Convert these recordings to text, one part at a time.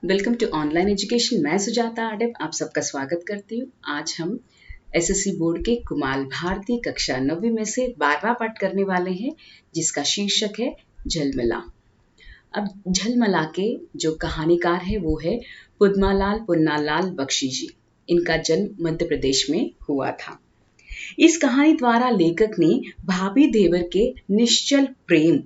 Welcome to online education. मैं सुजाता आडप आप सबका स्वागत करती हूँ। आज हम एसएससी बोर्ड के कुमाल भारती कक्षा 9वीं में से 12वां पाठ करने वाले हैं, जिसका शीर्षक है झलमला। अब झलमला के जो कहानीकार है वो है पुदमालाल पुन्नालाल बख्शी जी। इनका जन्म मध्य प्रदेश में हुआ था। इस कहानी द्वारा लेखक ने भाभी देवर के निश्चल प्रेम,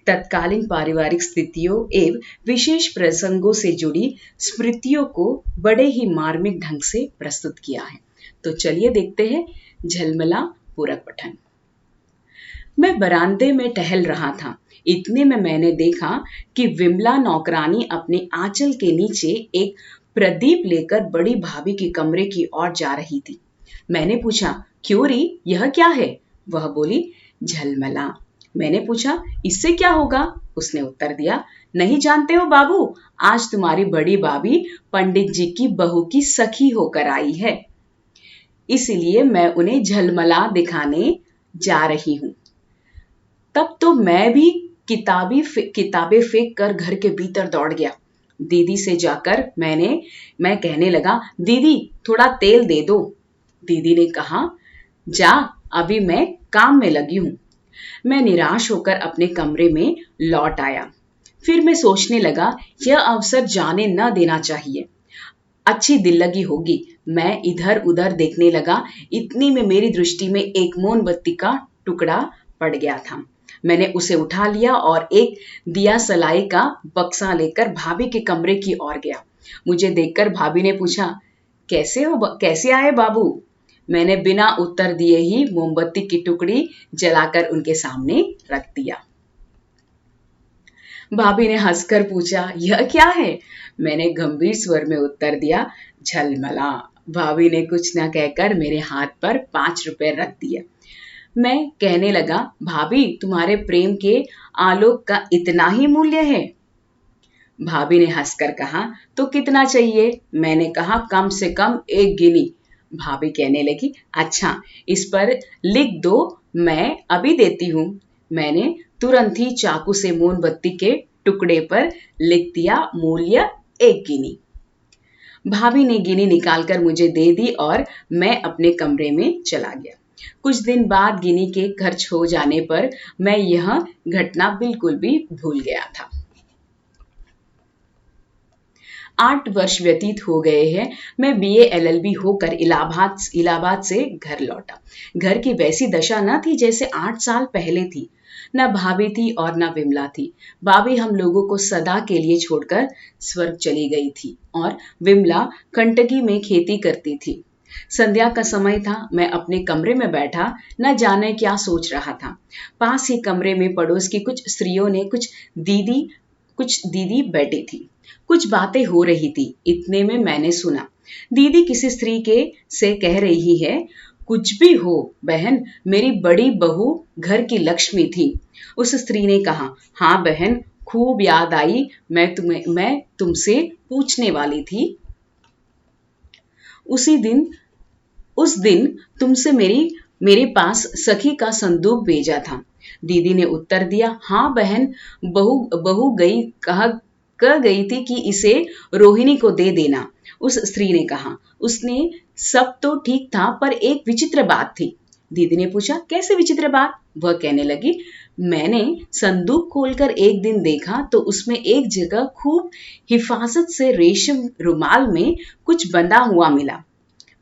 तत्कालीन पारिवारिक स्थितियों एवं विशेष प्रसंगों से जुड़ी स्मृतियों को बड़े ही मार्मिक ढंग से प्रस्तुत किया है। तो चलिए देखते हैं झलमला पूरक पठन। मैं बरामदे में टहल रहा था। इतने में मैंने देखा कि विमला नौकरानी अपने आंचल के नीचे एक प्रदीप लेकर बड़ी भाभी के कमरे की ओर जा रही थी। मैंने पूछा, क्यों री, यह क्या है? वह बोली, झलमला। मैंने पूछा, इससे क्या होगा? उसने उत्तर दिया, नहीं जानते हो बाबू, आज तुम्हारी बड़ी भाभी पंडित जी की बहू की सखी होकर आई है, इसलिए मैं उन्हें झलमला दिखाने जा रही हूं। तब तो मैं भी किताबें फेंक कर घर के भीतर दौड़ गया। दीदी से जाकर मैं कहने लगा, दीदी थोड़ा तेल दे दो। दीदी ने कहा, जा, अभी मैं काम में लगी हूं। मैं निराश होकर अपने कमरे में लौट आया। फिर मैं सोचने लगा, यह अवसर जाने न देना चाहिए, अच्छी दिल लगी होगी। मैं इधर उधर देखने लगा। इतनी में मेरी दृष्टि में एक मोमबत्ती का टुकड़ा पड़ गया था। मैंने उसे उठा लिया और एक दिया सलाई का बक्सा लेकर भाभी के कमरे की ओर गया। मुझे देखकर भाभी ने पूछा, कैसे आए बाबू? मैंने बिना उत्तर दिए ही मोमबत्ती की टुकड़ी जलाकर उनके सामने रख दिया। भाभी ने हंसकर पूछा, यह क्या है? मैंने गंभीर स्वर में उत्तर दिया, झलमला। भाभी ने कुछ न कहकर मेरे हाथ पर 5 रुपए रख दिए। मैं कहने लगा, भाभी तुम्हारे प्रेम के आलोक का इतना ही मूल्य है? भाभी ने हंसकर कहा, तो कितना चाहिए? मैंने कहा, कम से कम 1 गिनी। भाभी कहने लगी, अच्छा इस पर लिख दो, मैं अभी देती हूँ। मैंने तुरंत ही चाकू से मोमबत्ती के टुकड़े पर लिख दिया, मूल्य 1 गिनी। भाभी ने गिनी निकालकर मुझे दे दी और मैं अपने कमरे में चला गया। कुछ दिन बाद गिनी के खर्च हो जाने पर मैं यह घटना बिल्कुल भी भूल गया था। 8 वर्ष व्यतीत हो गए हैं। मैं बीए LLB होकर इलाहाबाद से घर लौटा। घर की वैसी दशा न थी जैसे 8 साल पहले थी। न भाभी थी और न विमला थी। भाभी हम लोगों को सदा के लिए छोड़कर स्वर्ग चली गई थी और विमला कंटकी में खेती करती थी। संध्या का समय था। मैं अपने कमरे में बैठा न जाने क्या सोच रहा था। पास ही कमरे में पड़ोस की कुछ स्त्रियों ने कुछ दीदी बैठी थी। कुछ बातें हो रही थी। इतने में मैंने सुना, दीदी किसी स्त्री से कह रही है, कुछ भी हो बहन, मेरी बड़ी बहू घर की लक्ष्मी थी। उस स्त्री ने कहा, हाँ बहन, खूब याद आई। मैं तुमसे पूछने वाली थी। उस दिन तुमसे मेरे पास सखी का संदूक भेजा था। दीदी ने उत्तर दिया, हाँ बहन, बहू कह गई थी कि इसे रोहिणी को दे देना। उस स्त्री ने कहा, उसने सब तो ठीक था, पर एक विचित्र बात थी। दीदी ने पूछा, कैसे विचित्र बात? वह कहने लगी, मैंने संदूक खोलकर एक दिन देखा तो उसमें एक जगह खूब हिफाजत से रेशम रुमाल में कुछ बंधा हुआ मिला।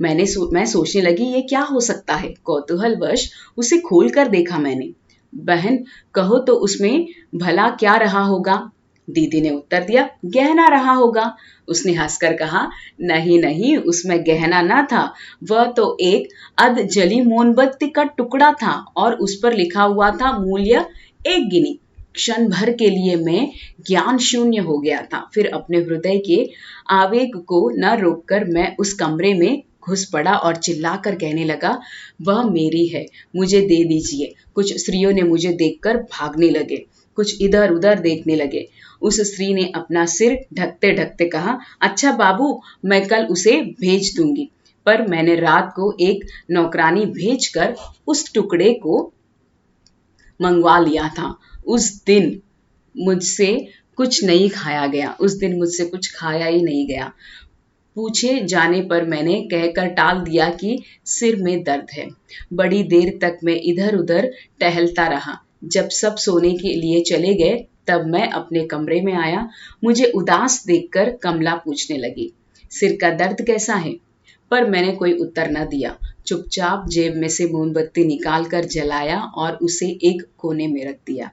मैं सोचने लगी, ये क्या हो सकता है? कौतूहलवश उसे खोल कर देखा मैंने। बहन, कहो तो उसमें भला क्या रहा होगा? दीदी ने उत्तर दिया, गहना रहा होगा। उसने हंसकर कहा, नहीं नहीं, उसमें गहना ना था, वह तो एक अध जली मोमबत्ती का टुकड़ा था और उस पर लिखा हुआ था, मूल्य 1 गिनी। क्षण भर के लिए मैं ज्ञान शून्य हो गया था। फिर अपने हृदय के आवेग को न रोककर मैं उस कमरे में घुस पड़ा और चिल्लाकर कहने लगा, वह मेरी है, मुझे दे दीजिए। कुछ स्त्रियों ने मुझे देखकर भागने लगे, कुछ इधर उधर देखने लगे। उस स्त्री ने अपना सिर ढकते ढकते कहा, अच्छा बाबू, मैं कल उसे भेज दूंगी। पर मैंने रात को एक नौकरानी भेजकर उस टुकड़े को मंगवा लिया था। उस दिन मुझसे कुछ नहीं खाया गया। उस दिन मुझसे कुछ खाया ही नहीं गया। पूछे जाने पर मैंने कहकर टाल दिया कि सिर में दर्द है। बड़ी देर तक मैं इधर-उधर टहलता रहा। जब सब सोने के लिए चले गए, तब मैं अपने कमरे में आया। मुझे उदास देखकर कमला पूछने लगी, सिर का दर्द कैसा है? पर मैंने कोई उत्तर न दिया। चुपचाप जेब में से मोमबत्ती निकाल कर जलाया और उसे एक कोने में रख दिया।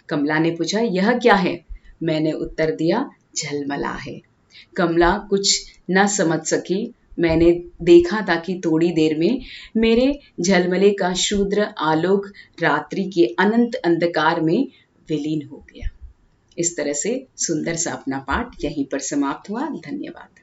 कमला ने पूछा, यह क्या है? मैंने उत्तर दिया, झलमला है। कमला कुछ न समझ सकी। मैंने देखा था कि थोड़ी देर में मेरे झलमले का क्षुद्र आलोक रात्रि के अनंत अंधकार में विलीन हो गया। इस तरह से सुंदर सा अपना पाठ यहीं पर समाप्त हुआ। धन्यवाद।